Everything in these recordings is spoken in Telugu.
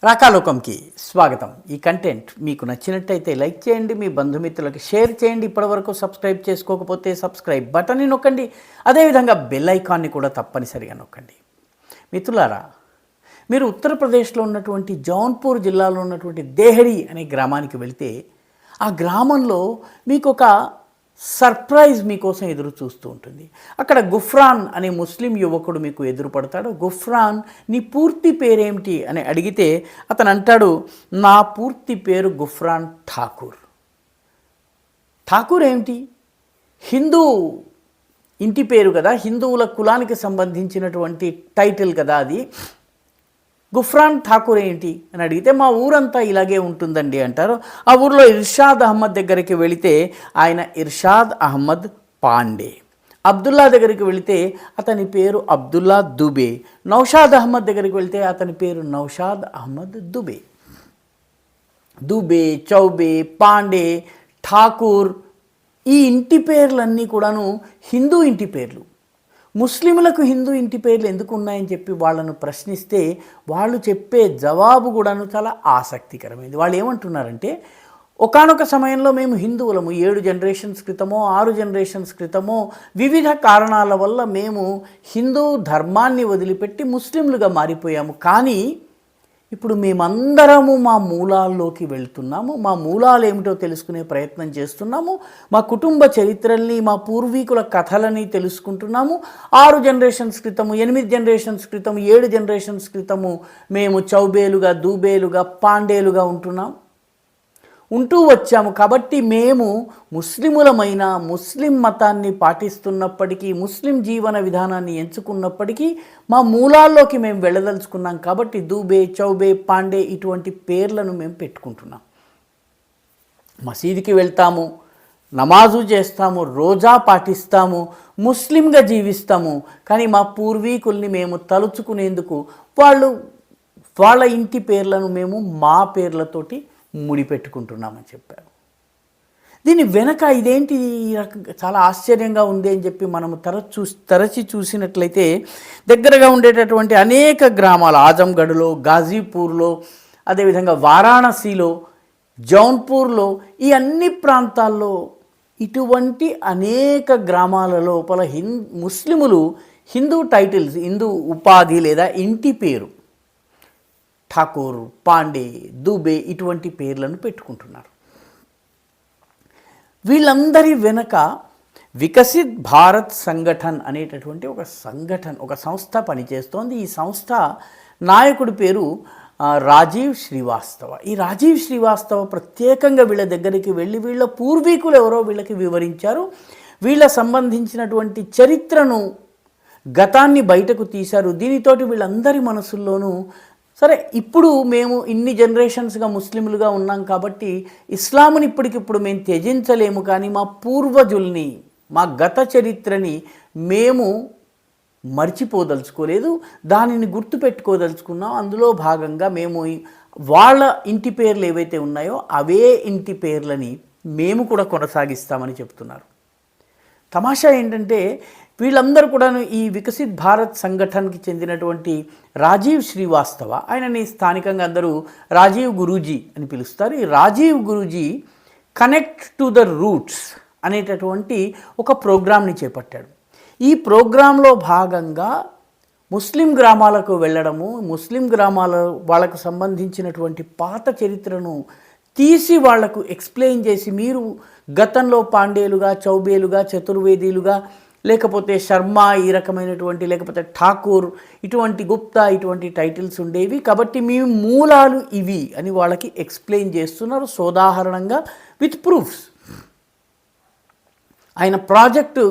రాకాలోకంకి స్వాగతం. ఈ కంటెంట్ మీకు నచ్చినట్టయితే లైక్ చేయండి, మీ బంధుమిత్రులకు షేర్ చేయండి. ఇప్పటివరకు సబ్స్క్రైబ్ చేసుకోకపోతే సబ్స్క్రైబ్ బటన్ని నొక్కండి, అదేవిధంగా బెల్ ఐకాన్ని కూడా తప్పనిసరిగా నొక్కండి. మిత్రులారా, మీరు ఉత్తరప్రదేశ్లో ఉన్నటువంటి జౌన్పూర్ జిల్లాలో ఉన్నటువంటి దేహరి అనే గ్రామానికి వెళితే ఆ గ్రామంలో మీకు ఒక సర్ప్రైజ్ మీకోసం ఎదురు చూస్తూ ఉంటుంది. అక్కడ గుఫ్రాన్ అనే ముస్లిం యువకుడు మీకు ఎదురుపడతాడు. గుఫ్రాన్, నీ పూర్తి పేరేమిటి అని అడిగితే అతను అంటాడు, నా పూర్తి పేరు గుఫ్రాన్ ఠాకూర్. ఠాకూర్ ఏమిటి? హిందూ ఇంటి పేరు కదా, హిందువుల కులానికి సంబంధించినటువంటి టైటిల్ కదా అది. గుఫ్రాన్ ఠాకూర్ ఏంటి అని అడిగితే మా ఊరంతా ఇలాగే ఉంటుందండి అంటారు. ఆ ఊరిలో ఇర్షాద్ అహ్మద్ దగ్గరికి వెళితే ఆయన ఇర్షాద్ అహ్మద్ పాండే. అబ్దుల్లా దగ్గరికి వెళితే అతని పేరు అబ్దుల్లా దుబే. నౌషాద్ అహ్మద్ దగ్గరికి వెళితే అతని పేరు నౌషాద్ అహ్మద్ దుబే. దుబే, చౌబే, పాండే, ఠాకూర్, ఈ ఇంటి పేర్లన్నీ కూడాను హిందూ ఇంటి పేర్లు. ముస్లింలకు హిందూ ఇంటి పేర్లు ఎందుకు ఉన్నాయని చెప్పి వాళ్ళను ప్రశ్నిస్తే వాళ్ళు చెప్పే జవాబు కూడాను చాలా ఆసక్తికరమైనది. వాళ్ళు ఏమంటున్నారంటే, ఒకానొక సమయంలో మేము హిందువులము, 7 జనరేషన్స్ క్రితమో 6 జనరేషన్స్ క్రితమో వివిధ కారణాల వల్ల మేము హిందూ ధర్మాన్ని వదిలిపెట్టి ముస్లింలుగా మారిపోయాము. కానీ ఇప్పుడు మేమందరము మా మూలాల్లోకి వెళ్తున్నాము, మా మూలాలు ఏమిటో తెలుసుకునే ప్రయత్నం చేస్తున్నాము, మా కుటుంబ చరిత్రల్ని, మా పూర్వీకుల కథలని తెలుసుకుంటున్నాము. 6 జనరేషన్స్ క్రితము, 8 జనరేషన్స్ క్రితము, 7 జనరేషన్స్ క్రితము మేము చౌబేలుగా, దూబేలుగా, పాండేలుగా ఉంటూ వచ్చాము. కాబట్టి మేము ముస్లిములమైన, ముస్లిం మతాన్ని పాటిస్తున్నప్పటికీ, ముస్లిం జీవన విధానాన్ని ఎంచుకున్నప్పటికీ మా మూలాల్లోకి మేము వెళ్ళదలుచుకున్నాం. కాబట్టి దూబే, చౌబే, పాండే ఇటువంటి పేర్లను మేము పెట్టుకుంటున్నాం. మసీదుకి వెళ్తాము, నమాజు చేస్తాము, రోజా పాటిస్తాము, ముస్లింగా జీవిస్తాము. కానీ మా పూర్వీకుల్ని మేము తలుచుకునేందుకు వాళ్ళ ఇంటి పేర్లను మేము మా పేర్లతోటి ముడిపెట్టుకుంటున్నామని చెప్పారు. దీని వెనక ఇదేంటి ఈ రకంగా చాలా ఆశ్చర్యంగా ఉంది అని చెప్పి మనము తరచి చూసినట్లయితే దగ్గరగా ఉండేటటువంటి అనేక గ్రామాలు, ఆజంగఢ్లో, గాజీపూర్లో, అదేవిధంగా వారాణసిలో, జౌన్పూర్లో, ఈ అన్ని ప్రాంతాల్లో ఇటువంటి అనేక గ్రామాల లోపల ముస్లిములు హిందూ టైటిల్స్, హిందూ ఉపాధి లేదా ఇంటి పేరు ఠాకూర్, పాండే, దుబే ఇటువంటి పేర్లను పెట్టుకుంటున్నారు. వీళ్ళందరి వెనక వికసిత్ భారత్ సంగఠన్ అనేటటువంటి ఒక సంస్థ పనిచేస్తోంది. ఈ సంస్థ నాయకుడి పేరు రాజీవ్ శ్రీవాస్తవ. ఈ రాజీవ్ శ్రీవాస్తవ ప్రత్యేకంగా వీళ్ళ దగ్గరికి వెళ్ళి వీళ్ళ పూర్వీకులు ఎవరో వీళ్ళకి వివరించారు. వీళ్ళ సంబంధించినటువంటి చరిత్రను, గతాన్ని బయటకు తీశారు. దీనితోటి వీళ్ళందరి మనసుల్లోనూ సరే, ఇప్పుడు మేము ఇన్ని జనరేషన్స్గా ముస్లింలుగా ఉన్నాం కాబట్టి ఇస్లాంని ఇప్పటికిప్పుడు మేము త్యజించలేము, కానీ మా పూర్వజుల్ని, మా గత చరిత్రని మేము మర్చిపోదలుచుకోలేదు, దానిని గుర్తుపెట్టుకోదలుచుకున్నాం. అందులో భాగంగా మేము వాళ్ళ ఇంటి పేర్లు ఏవైతే ఉన్నాయో అవే ఇంటి పేర్లని మేము కూడా కొనసాగిస్తామని చెప్తున్నారు. తమాషా ఏంటంటే వీళ్ళందరూ కూడా ఈ వికసిత్ భారత్ సంఘటనకి చెందినటువంటి రాజీవ్ శ్రీవాస్తవ, ఆయనని స్థానికంగా అందరూ రాజీవ్ గురూజీ అని పిలుస్తారు. ఈ Rajiv Guruji connect to the roots అనేటటువంటి ఒక ప్రోగ్రామ్ని చేపట్టాడు. ఈ ప్రోగ్రాంలో భాగంగా ముస్లిం గ్రామాలకు వెళ్ళడము, ముస్లిం గ్రామాల వాళ్ళకు సంబంధించినటువంటి పాత చరిత్రను తీసి వాళ్లకు ఎక్స్ప్లెయిన్ చేసి, మీరు గతంలో పాండేలుగా, చౌబేలుగా, చతుర్వేదీలుగా, లేకపోతే శర్మ ఈ రకమైనటువంటి, లేకపోతే ఠాకూర్, ఇటువంటి గుప్తా ఇటువంటి టైటిల్స్ ఉండేవి, కాబట్టి మీ మూలాలు ఇవి అని వాళ్ళకి ఎక్స్ప్లెయిన్ చేస్తున్నారు సోదాహరణంగా విత్ ప్రూఫ్స్. ఆయన ప్రాజెక్టు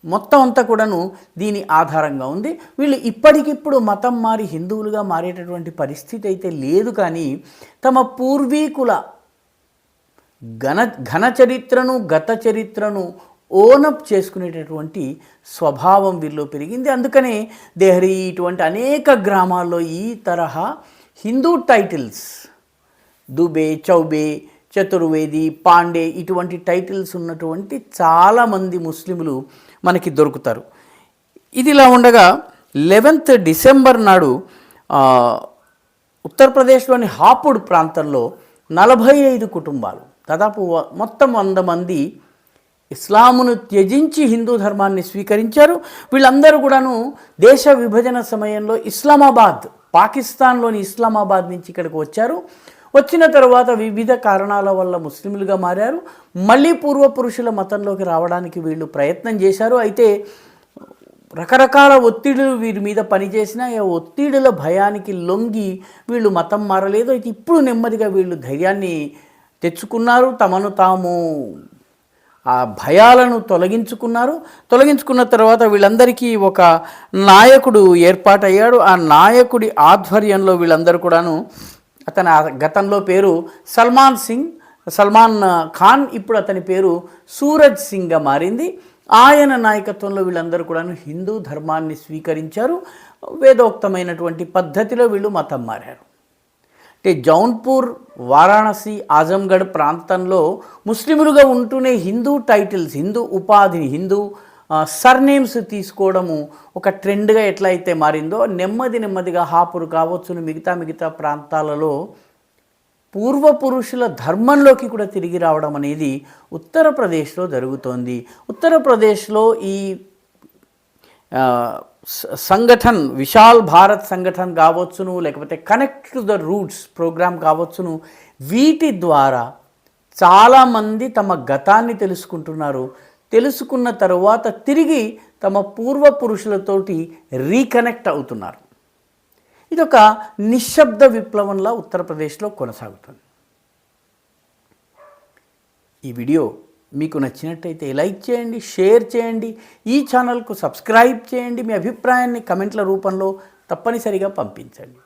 మొత్తం అంతా కూడాను దీని ఆధారంగా ఉంది. వీళ్ళు ఇప్పటికిప్పుడు మతం మారి హిందువులుగా మారేటటువంటి పరిస్థితి అయితే లేదు, కానీ తమ పూర్వీకుల ఘన చరిత్రను, గత చరిత్రను ఓనప్ చేసుకునేటటువంటి స్వభావం వీళ్ళు పెరిగింది. అందుకనే దేహరి ఇటువంటి అనేక గ్రామాల్లో ఈ తరహా హిందూ టైటిల్స్, దుబే, చౌబే, చతుర్వేది, పాండే ఇటువంటి టైటిల్స్ ఉన్నటువంటి చాలామంది ముస్లిములు మనకి దొరుకుతారు. ఇదిలా ఉండగా 11th డిసెంబర్ నాడు ఉత్తరప్రదేశ్లోని హాపుడ్ ప్రాంతంలో 45 కుటుంబాలు, దాదాపు మొత్తం 100 మంది ఇస్లామును త్యజించి హిందూ ధర్మాన్ని స్వీకరించారు. వీళ్ళందరూ కూడాను దేశ విభజన సమయంలో ఇస్లామాబాద్, పాకిస్తాన్లోని ఇస్లామాబాద్ నుంచి ఇక్కడికి వచ్చారు. వచ్చిన తర్వాత వివిధ కారణాల వల్ల ముస్లింలుగా మారారు. మళ్ళీ పూర్వపురుషుల మతంలోకి రావడానికి వీళ్ళు ప్రయత్నం చేశారు. అయితే రకరకాల ఒత్తిడులు వీరి మీద పనిచేసిన ఆ ఒత్తిడుల భయానికి లొంగి వీళ్ళు మతం మారలేదు. అయితే ఇప్పుడు నెమ్మదిగా వీళ్ళు ధైర్యాన్ని తెచ్చుకున్నారు, తమను తాము ఆ భయాలను తొలగించుకున్న తర్వాత వీళ్ళందరికీ ఒక నాయకుడు ఏర్పాటయ్యాడు. ఆ నాయకుడి ఆధ్వర్యంలో వీళ్ళందరూ కూడాను, అతని గతంలో పేరు సల్మాన్ ఖాన్, ఇప్పుడు అతని పేరు సూరజ్ సింగ్గా మారింది. ఆయన నాయకత్వంలో వీళ్ళందరూ కూడాను హిందూ ధర్మాన్ని స్వీకరించారు. వేదోక్తమైనటువంటి పద్ధతిలో వీళ్ళు మతం మారారు. అంటే జౌన్పూర్, వారాణసి, ఆజంగఢ్ ప్రాంతంలో ముస్లిములుగా ఉంటూనే హిందూ టైటిల్స్, హిందూ ఉపాధిని, హిందూ సర్నేమ్స్ తీసుకోవడము ఒక ట్రెండ్గా ఎట్లయితే మారిందో, నెమ్మదిగా హాపూర్ కావచ్చును మిగతా ప్రాంతాలలో పూర్వపురుషుల ధర్మంలోకి కూడా తిరిగి రావడం అనేది ఉత్తరప్రదేశ్లో జరుగుతోంది. ఉత్తరప్రదేశ్లో ఈ సంగఠన్, విశాల్ భారత్ సంగఠన్ కావచ్చును, లేకపోతే connect to the roots program కావచ్చును, వీటి ద్వారా చాలామంది తమ గతాన్ని తెలుసుకుంటున్నారు. తెలుసుకున్న తరువాత తిరిగి తమ పూర్వపురుషులతోటి రీకనెక్ట్ అవుతున్నారు. ఇదొక నిశ్శబ్ద విప్లవంలా ఉత్తరప్రదేశ్లో కొనసాగుతుంది. ఈ వీడియో మీకు నచ్చినట్టయితే లైక్ చేయండి, షేర్ చేయండి, ఈ ఛానల్కు సబ్స్క్రైబ్ చేయండి. మీ అభిప్రాయాన్ని కమెంట్ల రూపంలో తప్పనిసరిగా పంపించండి.